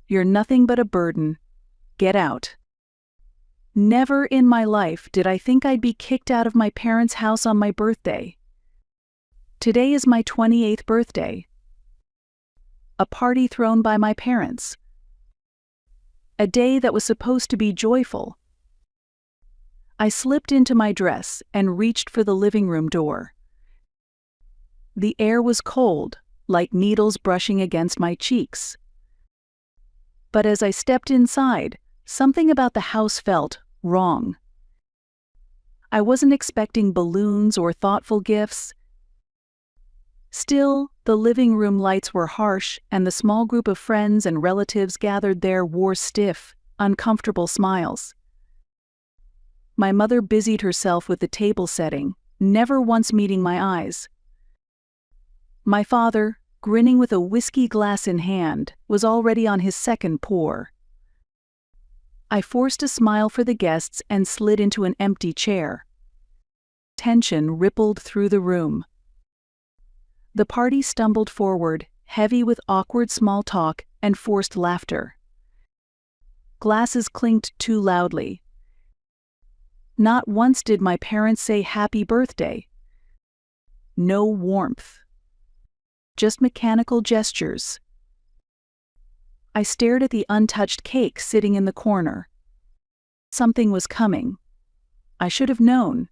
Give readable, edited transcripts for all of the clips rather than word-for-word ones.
You're nothing but a burden. Get out. Never in my life did I think I'd be kicked out of my parents' house on my birthday. Today is my 28th birthday. A party thrown by my parents. A day that was supposed to be joyful. I slipped into my dress and reached for the living room door. The air was cold, like needles brushing against my cheeks. But as I stepped inside, something about the house felt wrong. I wasn't expecting balloons or thoughtful gifts. Still, the living room lights were harsh, and the small group of friends and relatives gathered there wore stiff, uncomfortable smiles. My mother busied herself with the table setting, never once meeting my eyes. My father, grinning with a whiskey glass in hand, was already on his second pour. I forced a smile for the guests and slid into an empty chair. Tension rippled through the room. The party stumbled forward, heavy with awkward small talk and forced laughter. Glasses clinked too loudly. Not once did my parents say happy birthday. No warmth. Just mechanical gestures. I stared at the untouched cake sitting in the corner. Something was coming. I should have known.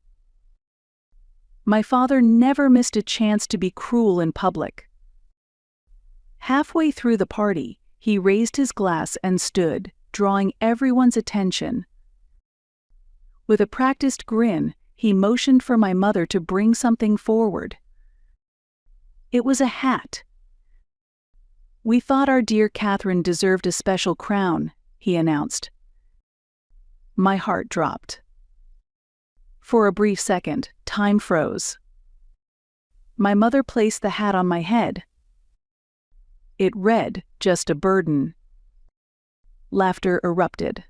My father never missed a chance to be cruel in public. Halfway through the party, he raised his glass and stood, drawing everyone's attention. With a practiced grin, he motioned for my mother to bring something forward. It was a hat. "We thought our dear Catherine deserved a special crown," he announced. My heart dropped. For a brief second, time froze. My mother placed the hat on my head. It read, "Just a burden." Laughter erupted.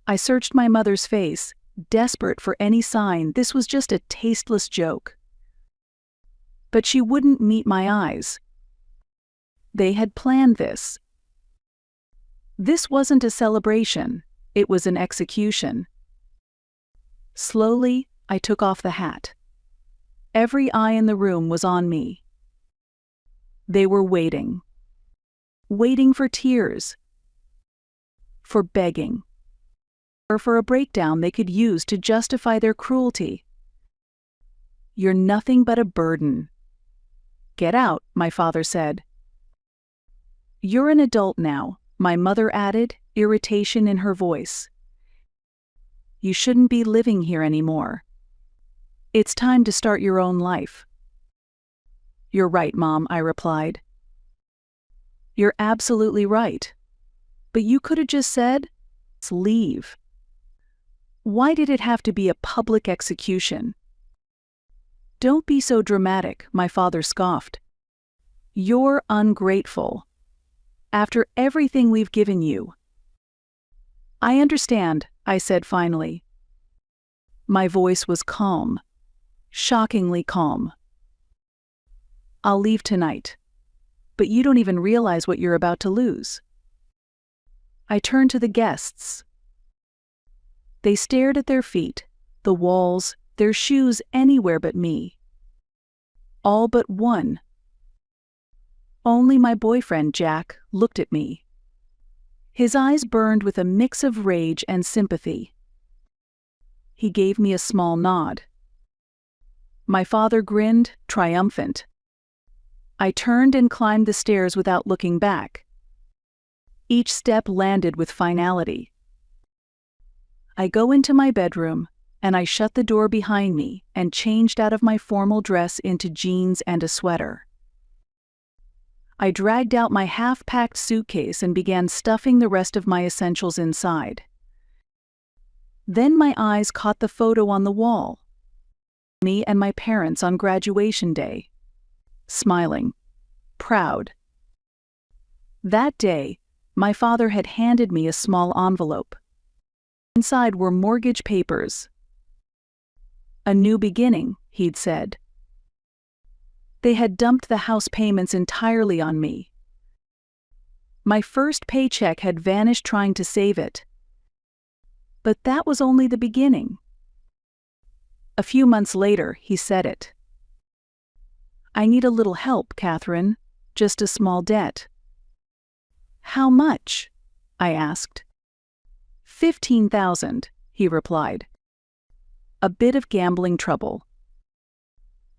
I searched my mother's face, desperate for any sign this was just a tasteless joke. But she wouldn't meet my eyes. They had planned this. This wasn't a celebration, it was an execution. Slowly, I took off the hat. Every eye in the room was on me. They were waiting. Waiting for tears. For begging. Or for a breakdown they could use to justify their cruelty. "You're nothing but a burden." "Get out," my father said. "You're an adult now," my mother added, irritation in her voice. "You shouldn't be living here anymore. It's time to start your own life." "You're right, Mom," I replied. "You're absolutely right. But you could have just said, let's leave. Why did it have to be a public execution?" "Don't be so dramatic," my father scoffed. "You're ungrateful. After everything we've given you." "I understand," I said finally. My voice was calm. Shockingly calm. "I'll leave tonight. But you don't even realize what you're about to lose." I turned to the guests. They stared at their feet, the walls, their shoes anywhere but me. All but one. Only my boyfriend, Jack, looked at me. His eyes burned with a mix of rage and sympathy. He gave me a small nod. My father grinned, triumphant. I turned and climbed the stairs without looking back. Each step landed with finality. I go into my bedroom, and I shut the door behind me and changed out of my formal dress into jeans and a sweater. I dragged out my half-packed suitcase and began stuffing the rest of my essentials inside. Then my eyes caught the photo on the wall. Me and my parents on graduation day. Smiling. Proud. That day, my father had handed me a small envelope. Inside were mortgage papers. "A new beginning," he'd said. They had dumped the house payments entirely on me. My first paycheck had vanished trying to save it. But that was only the beginning. A few months later, he said it. "I need a little help, Catherine. Just a small debt." "How much?" I asked. 15,000, he replied. A bit of gambling trouble.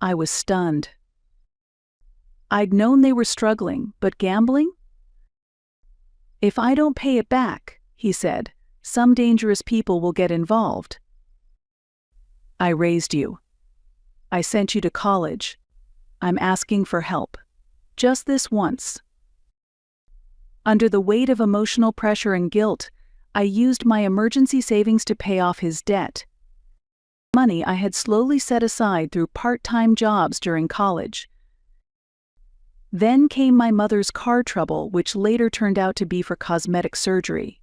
I was stunned. I'd known they were struggling, but gambling? "If I don't pay it back," he said, "some dangerous people will get involved." "I raised you. I sent you to college. I'm asking for help. Just this once." Under the weight of emotional pressure and guilt, I used my emergency savings to pay off his debt. Money I had slowly set aside through part-time jobs during college. Then came my mother's car trouble, which later turned out to be for cosmetic surgery.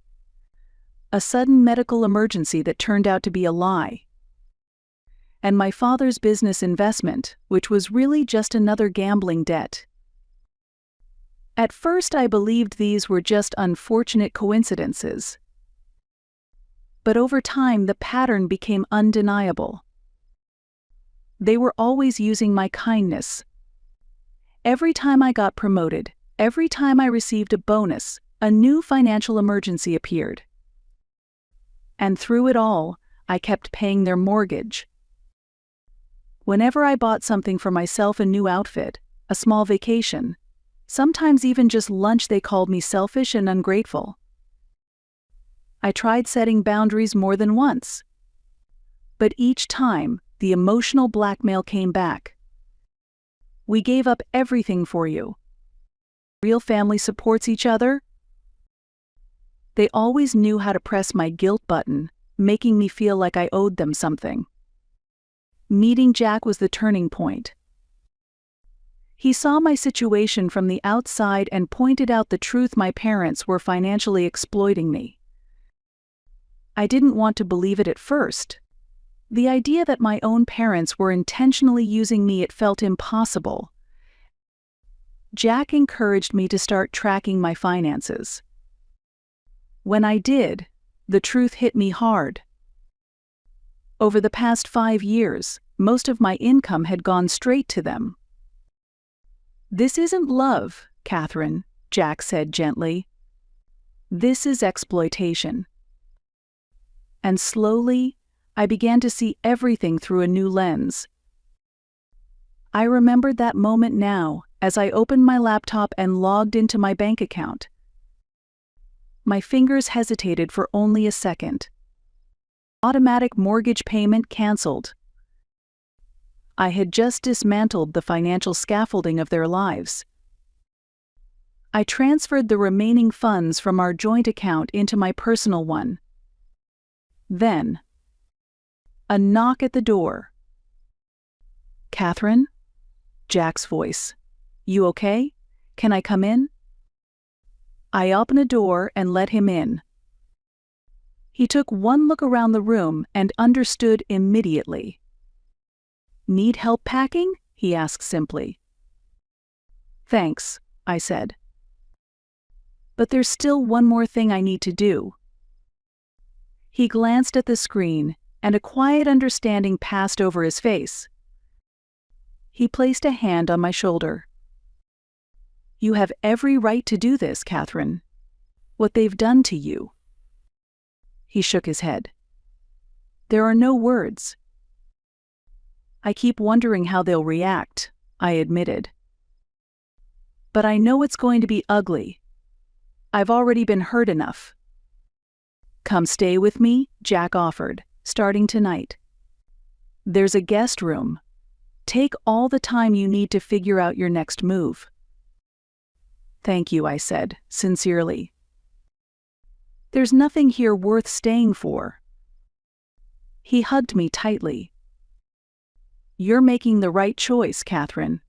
A sudden medical emergency that turned out to be a lie. And my father's business investment, which was really just another gambling debt. At first I believed these were just unfortunate coincidences. But over time the pattern became undeniable. They were always using my kindness. Every time I got promoted, every time I received a bonus, a new financial emergency appeared. And through it all, I kept paying their mortgage. Whenever I bought something for myself, a new outfit, a small vacation, sometimes even just lunch, they called me selfish and ungrateful. I tried setting boundaries more than once. But each time, the emotional blackmail came back. "We gave up everything for you. Real family supports each other." They always knew how to press my guilt button, making me feel like I owed them something. Meeting Jack was the turning point. He saw my situation from the outside and pointed out the truth: my parents were financially exploiting me. I didn't want to believe it at first. The idea that my own parents were intentionally using me, it felt impossible. Jack encouraged me to start tracking my finances. When I did, the truth hit me hard. Over the past 5 years, most of my income had gone straight to them. "This isn't love, Catherine," Jack said gently. "This is exploitation." And slowly, I began to see everything through a new lens. I remembered that moment now, as I opened my laptop and logged into my bank account. My fingers hesitated for only a second. Automatic mortgage payment canceled. I had just dismantled the financial scaffolding of their lives. I transferred the remaining funds from our joint account into my personal one. Then, a knock at the door. "Catherine?" Jack's voice. "You okay? Can I come in?" I opened the door and let him in. He took one look around the room and understood immediately. "Need help packing?" he asked simply. "Thanks," I said. "But there's still one more thing I need to do." He glanced at the screen, and a quiet understanding passed over his face. He placed a hand on my shoulder. "You have every right to do this, Catherine. What they've done to you." He shook his head. "There are no words." "I keep wondering how they'll react," I admitted. "But I know it's going to be ugly. I've already been hurt enough." "Come stay with me," Jack offered, "starting tonight. There's a guest room. Take all the time you need to figure out your next move." "Thank you," I said, sincerely. "There's nothing here worth staying for." He hugged me tightly. "You're making the right choice, Catherine.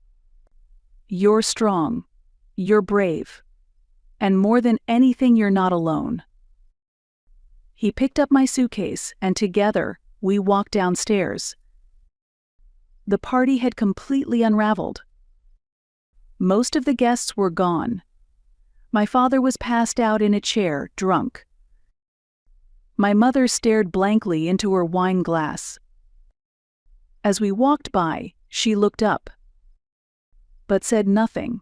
You're strong. You're brave. And more than anything, you're not alone." He picked up my suitcase, and together, we walked downstairs. The party had completely unraveled. Most of the guests were gone. My father was passed out in a chair, drunk. My mother stared blankly into her wine glass. As we walked by, she looked up, but said nothing.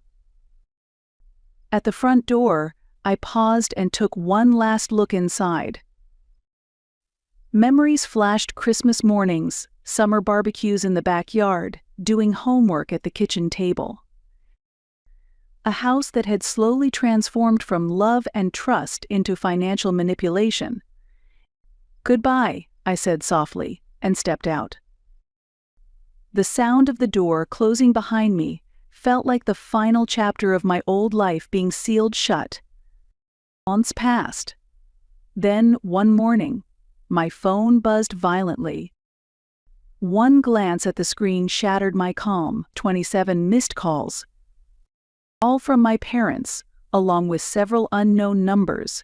At the front door, I paused and took one last look inside. Memories flashed: Christmas mornings, summer barbecues in the backyard, doing homework at the kitchen table. A house that had slowly transformed from love and trust into financial manipulation. "Goodbye," I said softly, and stepped out. The sound of the door closing behind me felt like the final chapter of my old life being sealed shut. Months passed. Then, one morning, my phone buzzed violently. One glance at the screen shattered my calm. 27 missed calls. All from my parents, along with several unknown numbers.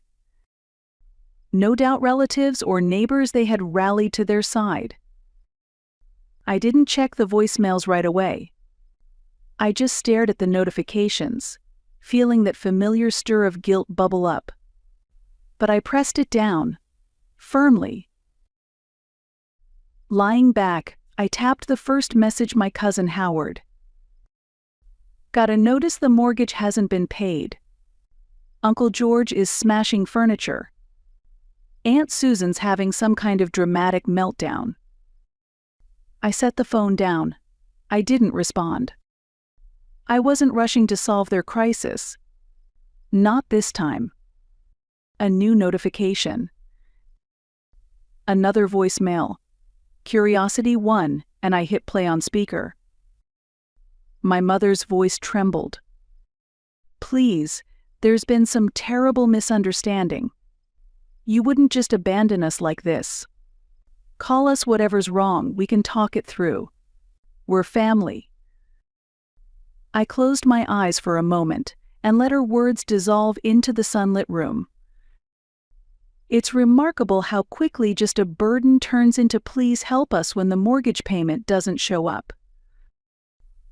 No doubt relatives or neighbors they had rallied to their side. I didn't check the voicemails right away. I just stared at the notifications, feeling that familiar stir of guilt bubble up. But I pressed it down, firmly. Lying back, I tapped the first message: my cousin Howard. "Got a notice the mortgage hasn't been paid. Uncle George is smashing furniture. Aunt Susan's having some kind of dramatic meltdown." I set the phone down. I didn't respond. I wasn't rushing to solve their crisis. Not this time. A new notification. Another voicemail. Curiosity 1, and I hit play on speaker. My mother's voice trembled. "Please, there's been some terrible misunderstanding. You wouldn't just abandon us like this. Call us whatever's wrong, we can talk it through. We're family." I closed my eyes for a moment and let her words dissolve into the sunlit room. It's remarkable how quickly just a burden turns into "please help us" when the mortgage payment doesn't show up.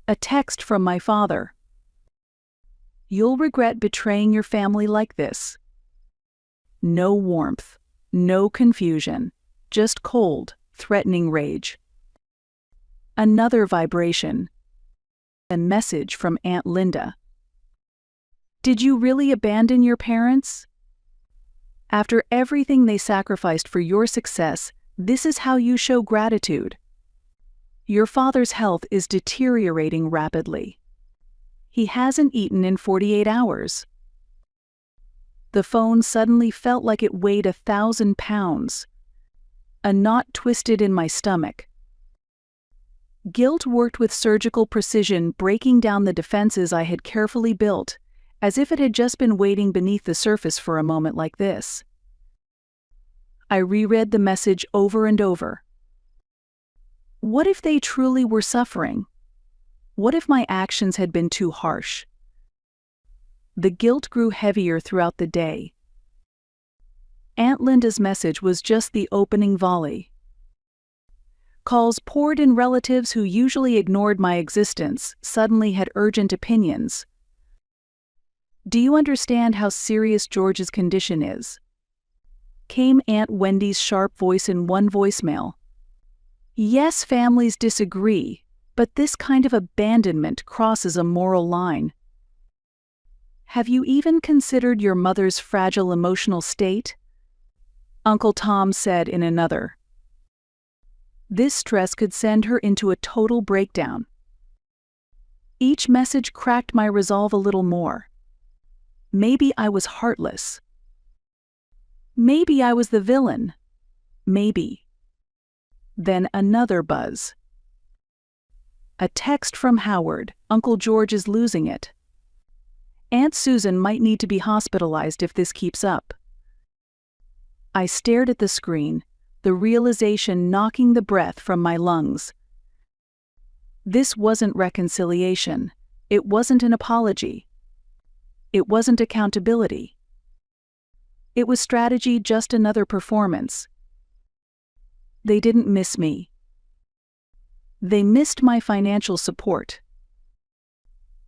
A text from my father. "You'll regret betraying your family like this." No warmth, no confusion, just cold, threatening rage. Another vibration. A message from Aunt Linda. "Did you really abandon your parents? After everything they sacrificed for your success, this is how you show gratitude. Your father's health is deteriorating rapidly. He hasn't eaten in 48 hours. The phone suddenly felt like it weighed 1,000 pounds. A knot twisted in my stomach. Guilt worked with surgical precision, breaking down the defenses I had carefully built, as if it had just been waiting beneath the surface for a moment like this. I reread the message over and over. What if they truly were suffering? What if my actions had been too harsh? The guilt grew heavier throughout the day. Aunt Linda's message was just the opening volley. Calls poured in. Relatives who usually ignored my existence suddenly had urgent opinions. "Do you understand how serious George's condition is?" came Aunt Wendy's sharp voice in one voicemail. "Yes, families disagree, but this kind of abandonment crosses a moral line. Have you even considered your mother's fragile emotional state?" Uncle Tom said in another. This stress could send her into a total breakdown. Each message cracked my resolve a little more. Maybe I was heartless. Maybe I was the villain. Maybe. Then another buzz. A text from Howard. "Uncle George is losing it. Aunt Susan might need to be hospitalized if this keeps up." I stared at the screen, the realization knocking the breath from my lungs. This wasn't reconciliation. It wasn't an apology. It wasn't accountability. It was strategy, just another performance. They didn't miss me. They missed my financial support.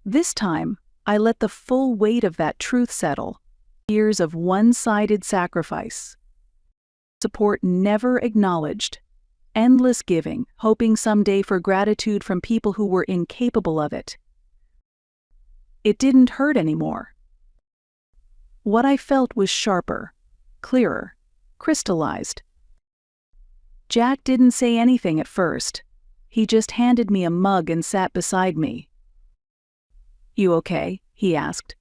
This time, I let the full weight of that truth settle. Years of one-sided sacrifice. Support never acknowledged. Endless giving, hoping someday for gratitude from people who were incapable of it. It didn't hurt anymore. What I felt was sharper, clearer, crystallized. Jack didn't say anything at first. He just handed me a mug and sat beside me. "You okay?" he asked.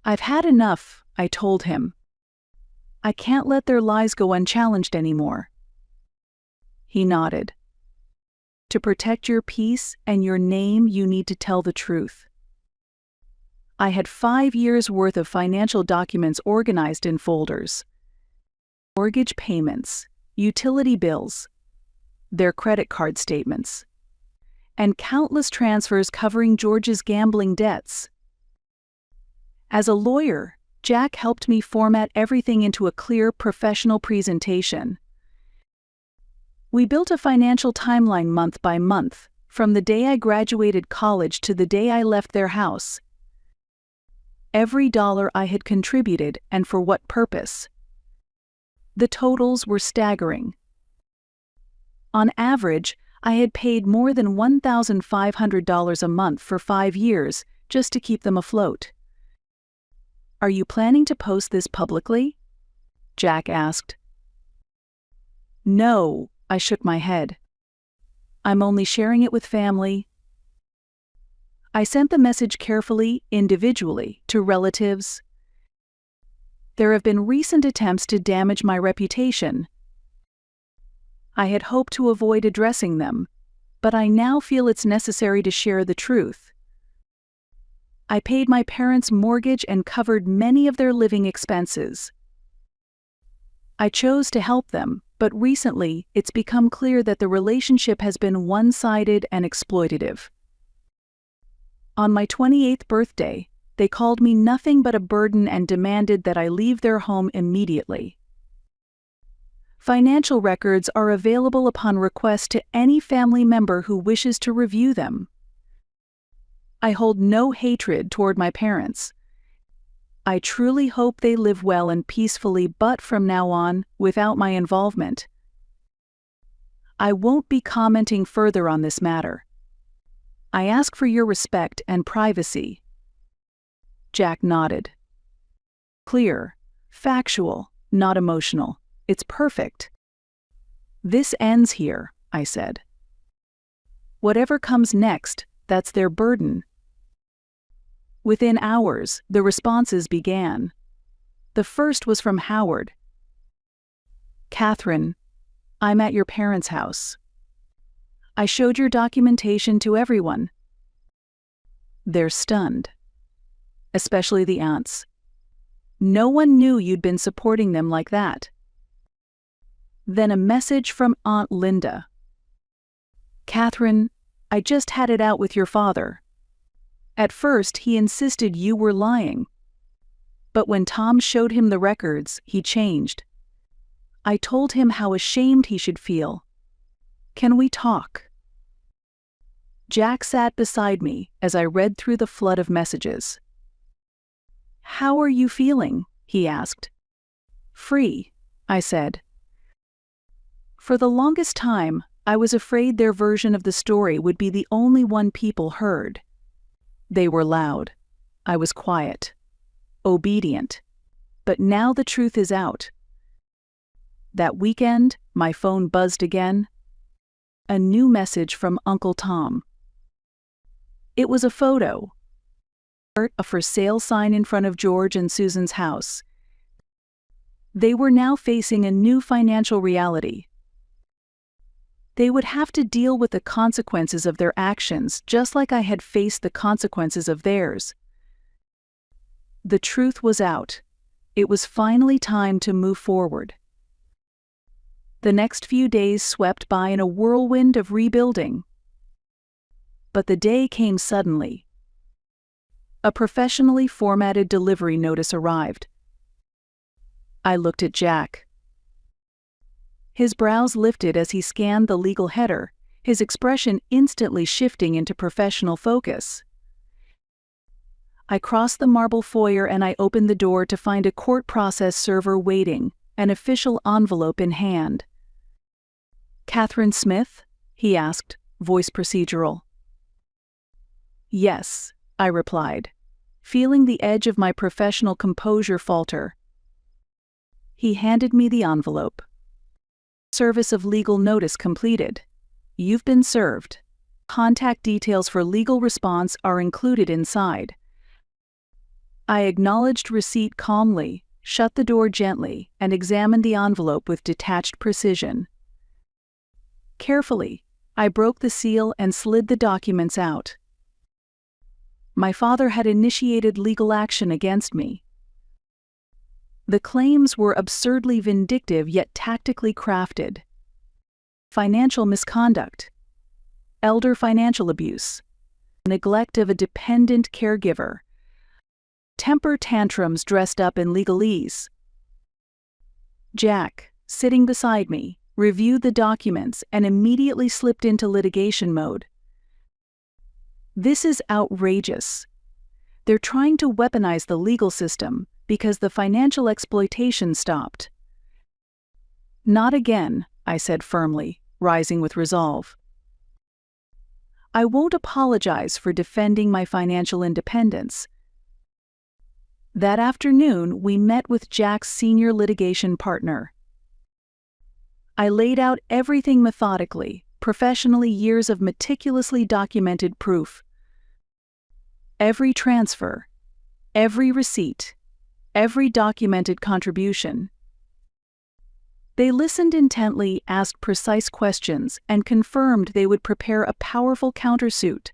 "I've had enough," I told him. "I can't let their lies go unchallenged anymore." He nodded. "To protect your peace and your name, you need to tell the truth." I had 5 years' worth of financial documents organized in folders. Mortgage payments, utility bills, their credit card statements, and countless transfers covering George's gambling debts. As a lawyer, Jack helped me format everything into a clear, professional presentation. We built a financial timeline month by month, from the day I graduated college to the day I left their house. Every dollar I had contributed and for what purpose. The totals were staggering. On average, I had paid more than $1,500 a month for 5 years just to keep them afloat. "Are you planning to post this publicly?" Jack asked. "No," I shook my head. "I'm only sharing it with family." I sent the message carefully, individually, to relatives. There have been recent attempts to damage my reputation. I had hoped to avoid addressing them, but I now feel it's necessary to share the truth. I paid my parents' mortgage and covered many of their living expenses. I chose to help them, but recently it's become clear that the relationship has been one-sided and exploitative. On my 28th birthday, they called me nothing but a burden and demanded that I leave their home immediately. Financial records are available upon request to any family member who wishes to review them. I hold no hatred toward my parents. I truly hope they live well and peacefully, but from now on, without my involvement. I won't be commenting further on this matter. I ask for your respect and privacy." Jack nodded. "Clear, factual, not emotional. It's perfect." "This ends here," I said. "Whatever comes next, that's their burden." Within hours, the responses began. The first was from Howard. "Catherine, I'm at your parents' house. I showed your documentation to everyone." They're stunned. Especially the aunts. "No one knew you'd been supporting them like that." Then a message from Aunt Linda. "Catherine, I just had it out with your father. At first, he insisted you were lying. But when Tom showed him the records, he changed. I told him how ashamed he should feel. Can we talk?" Jack sat beside me as I read through the flood of messages. "How are you feeling?" he asked. "Free," I said. For the longest time, I was afraid their version of the story would be the only one people heard. They were loud. I was quiet. Obedient. But now the truth is out. That weekend, my phone buzzed again. A new message from Uncle Tom. It was a photo. A for sale sign in front of George and Susan's house. They were now facing a new financial reality. They would have to deal with the consequences of their actions just like I had faced the consequences of theirs. The truth was out. It was finally time to move forward. The next few days swept by in a whirlwind of rebuilding. But the day came suddenly. A professionally formatted delivery notice arrived. I looked at Jack. His brows lifted as he scanned the legal header, his expression instantly shifting into professional focus. I crossed the marble foyer and I opened the door to find a court process server waiting, an official envelope in hand. "Catherine Smith?" he asked, voice procedural. "Yes," I replied, feeling the edge of my professional composure falter. He handed me the envelope. "Service of legal notice completed. You've been served. Contact details for legal response are included inside." I acknowledged receipt calmly, shut the door gently, and examined the envelope with detached precision. Carefully, I broke the seal and slid the documents out. My father had initiated legal action against me. The claims were absurdly vindictive yet tactically crafted. Financial misconduct, elder financial abuse, neglect of a dependent caregiver, temper tantrums dressed up in legalese. Jack, sitting beside me, reviewed the documents and immediately slipped into litigation mode. "This is outrageous. They're trying to weaponize the legal system because the financial exploitation stopped." "Not again," I said firmly, rising with resolve. "I won't apologize for defending my financial independence." That afternoon, we met with Jack's senior litigation partner. I laid out everything methodically, professionally, years of meticulously documented proof. Every transfer, every receipt, every documented contribution. They listened intently, asked precise questions, and confirmed they would prepare a powerful countersuit.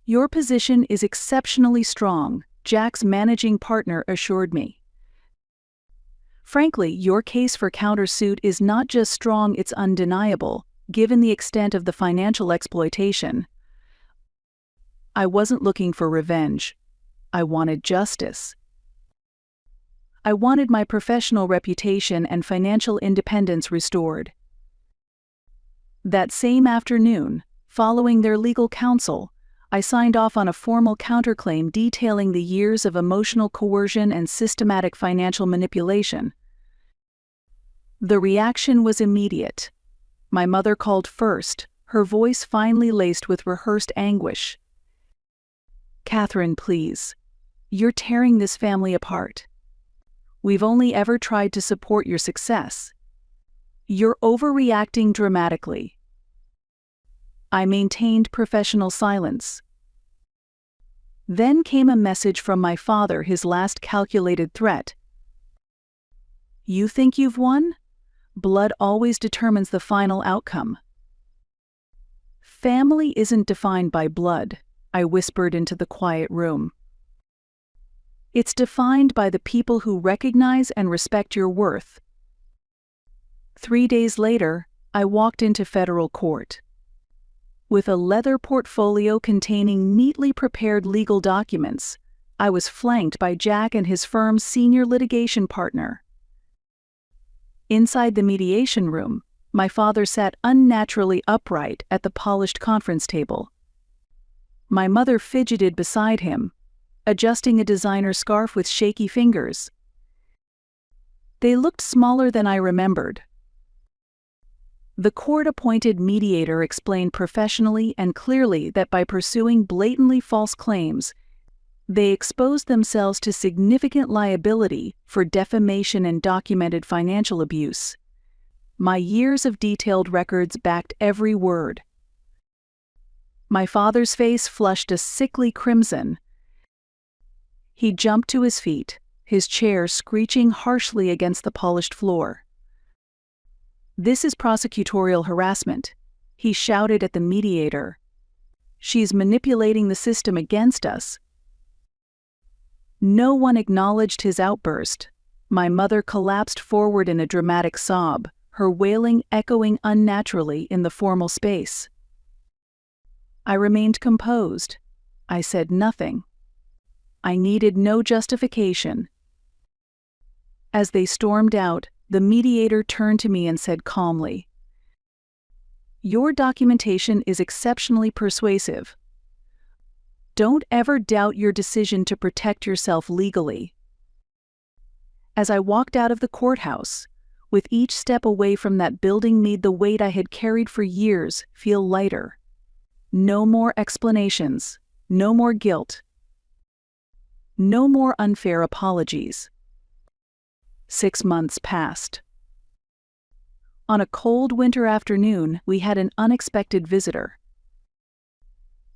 "Your position is exceptionally strong," Jack's managing partner assured me. "Frankly, your case for countersuit is not just strong, it's undeniable, given the extent of the financial exploitation." I wasn't looking for revenge. I wanted justice. I wanted my professional reputation and financial independence restored. That same afternoon, following their legal counsel, I signed off on a formal counterclaim detailing the years of emotional coercion and systematic financial manipulation. The reaction was immediate. My mother called first, her voice finely laced with rehearsed anguish. "Catherine, please. You're tearing this family apart. We've only ever tried to support your success. You're overreacting dramatically." I maintained professional silence. Then came a message from my father, his last calculated threat. "You think you've won? Blood always determines the final outcome." "Family isn't defined by blood," I whispered into the quiet room. "It's defined by the people who recognize and respect your worth." 3 days later, I walked into federal court. With a leather portfolio containing neatly prepared legal documents, I was flanked by Jack and his firm's senior litigation partner. Inside the mediation room, my father sat unnaturally upright at the polished conference table. My mother fidgeted beside him, adjusting a designer scarf with shaky fingers. They looked smaller than I remembered. The court-appointed mediator explained professionally and clearly that by pursuing blatantly false claims, they exposed themselves to significant liability for defamation and documented financial abuse. My years of detailed records backed every word. My father's face flushed a sickly crimson. He jumped to his feet, his chair screeching harshly against the polished floor. "This is prosecutorial harassment," he shouted at the mediator. "She's manipulating the system against us." No one acknowledged his outburst. My mother collapsed forward in a dramatic sob, her wailing echoing unnaturally in the formal space. I remained composed. I said nothing. I needed no justification. As they stormed out, the mediator turned to me and said calmly, "Your documentation is exceptionally persuasive. Don't ever doubt your decision to protect yourself legally. As I walked out of the courthouse, with each step away from that building made the weight I had carried for years feel lighter. No more explanations, no more guilt, no more unfair apologies. 6 months passed. On a cold winter afternoon, we had an unexpected visitor.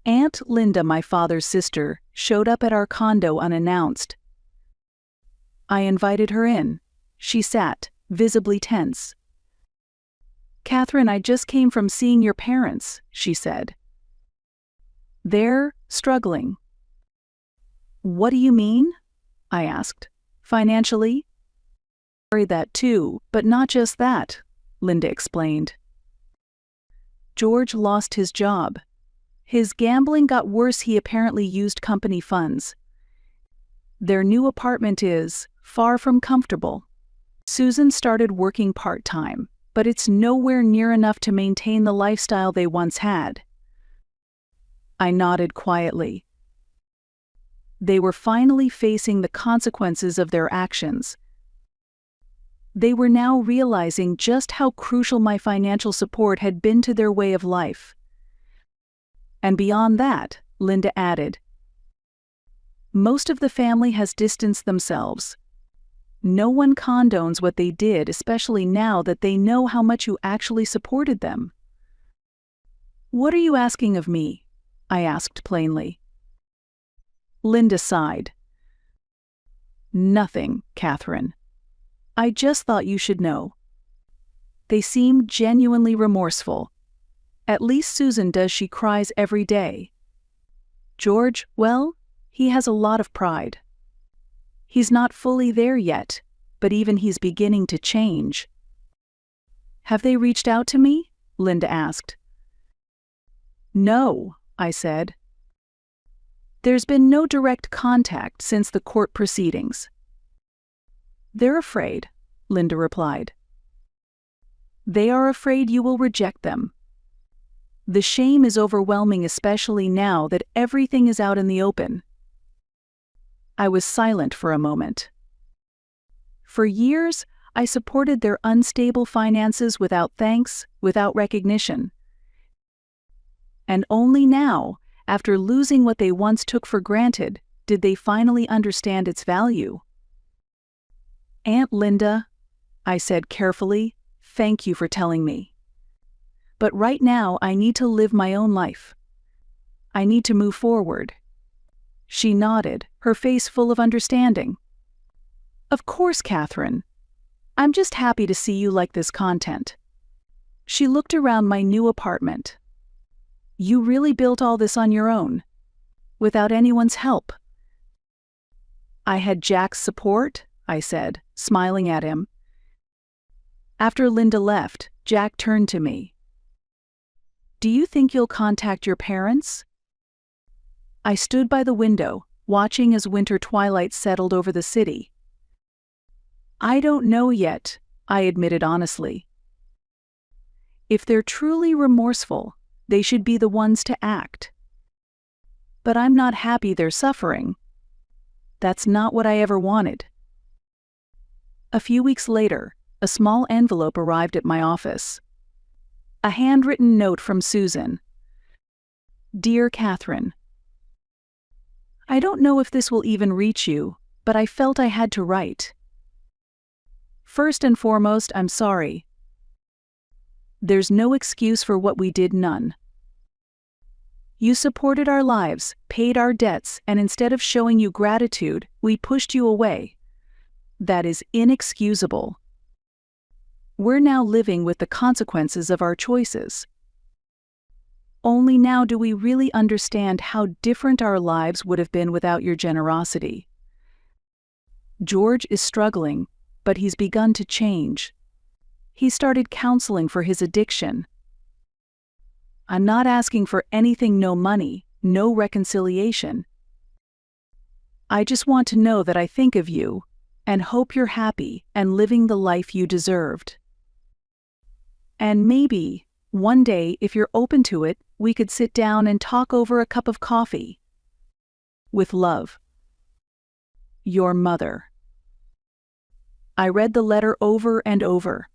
Aunt Linda, my father's sister, showed up at our condo unannounced. I invited her in. She sat, visibly tense. "Catherine, I just came from seeing your parents," she said. "They're struggling." "What do you mean?" I asked. "Financially?" "Worry that too, but not just that," Linda explained. George lost his job. His gambling got worse. He apparently used company funds. Their new apartment is far from comfortable. Susan started working part-time, but it's nowhere near enough to maintain the lifestyle they once had. I nodded quietly. They were finally facing the consequences of their actions. They were now realizing just how crucial my financial support had been to their way of life. And beyond that, Linda added, most of the family has distanced themselves. No one condones what they did, especially now that they know how much you actually supported them. "What are you asking of me?" I asked plainly. Linda sighed. "Nothing, Catherine. I just thought you should know." They seemed genuinely remorseful. "At least Susan does. She cries every day. George, well, he has a lot of pride. He's not fully there yet, but even he's beginning to change." "Have they reached out to me?" Linda asked. "No," I said. "There's been no direct contact since the court proceedings." "They're afraid," Linda replied. "They are afraid you will reject them. The shame is overwhelming, especially now that everything is out in the open." I was silent for a moment. For years, I supported their unstable finances without thanks, without recognition. And only now, after losing what they once took for granted, did they finally understand its value. "Aunt Linda," I said carefully, "thank you for telling me. But right now I need to live my own life. I need to move forward." She nodded, her face full of understanding. "Of course, Catherine. I'm just happy to see you like this content." She looked around my new apartment. "You really built all this on your own, without anyone's help?" "I had Jack's support," I said, smiling at him. After Linda left, Jack turned to me. "Do you think you'll contact your parents?" I stood by the window, watching as winter twilight settled over the city. "I don't know yet," I admitted honestly. "If they're truly remorseful, they should be the ones to act. But I'm not happy they're suffering. That's not what I ever wanted." A few weeks later, a small envelope arrived at my office. A handwritten note from Susan. "Dear Catherine, I don't know if this will even reach you, but I felt I had to write. First and foremost, I'm sorry. There's no excuse for what we did, none. You supported our lives, paid our debts, and instead of showing you gratitude, we pushed you away. That is inexcusable. We're now living with the consequences of our choices. Only now do we really understand how different our lives would have been without your generosity. George is struggling, but he's begun to change. He started counseling for his addiction. I'm not asking for anything, no money, no reconciliation. I just want to know that I think of you, and hope you're happy and living the life you deserved. And maybe, one day, if you're open to it, we could sit down and talk over a cup of coffee." With love. Your mother. I read the letter over and over.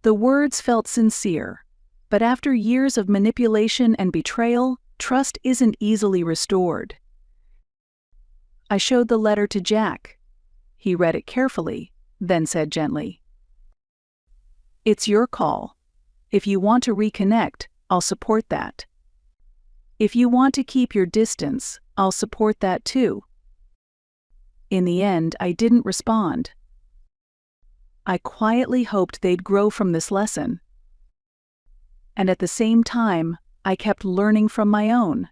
The words felt sincere, but after years of manipulation and betrayal, trust isn't easily restored. I showed the letter to Jack. He read it carefully, then said gently, "It's your call. If you want to reconnect, I'll support that. If you want to keep your distance, I'll support that too." In the end, I didn't respond. I quietly hoped they'd grow from this lesson. And at the same time, I kept learning from my own.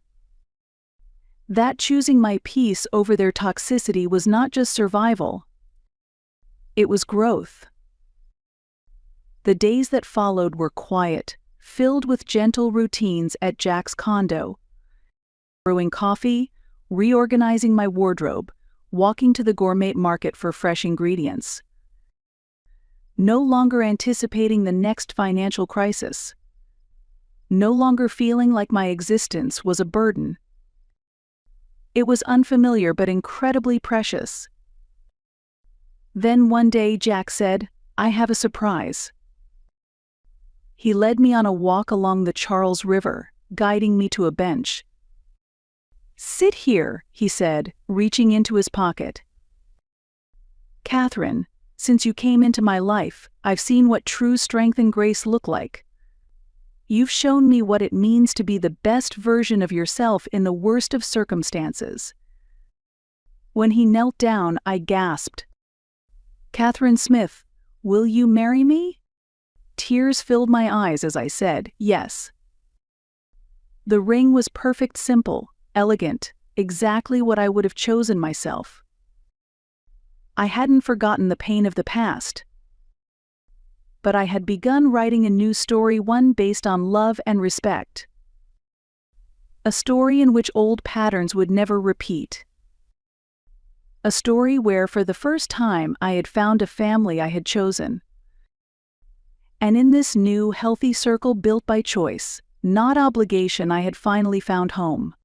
That choosing my peace over their toxicity was not just survival. It was growth. The days that followed were quiet, filled with gentle routines at Jack's condo. Brewing coffee, reorganizing my wardrobe, walking to the gourmet market for fresh ingredients. No longer anticipating the next financial crisis. No longer feeling like my existence was a burden. It was unfamiliar but incredibly precious. Then one day Jack said, "I have a surprise." He led me on a walk along the Charles River, guiding me to a bench. "Sit here," he said, reaching into his pocket. "Catherine, since you came into my life, I've seen what true strength and grace look like. You've shown me what it means to be the best version of yourself in the worst of circumstances." When he knelt down, I gasped, "Catherine Smith, will you marry me?" Tears filled my eyes as I said, "Yes." The ring was perfect, simple, elegant, exactly what I would have chosen myself. I hadn't forgotten the pain of the past. But I had begun writing a new story, one based on love and respect. A story in which old patterns would never repeat. A story where, for the first time, I had found a family I had chosen. And in this new, healthy circle built by choice, not obligation, I had finally found home.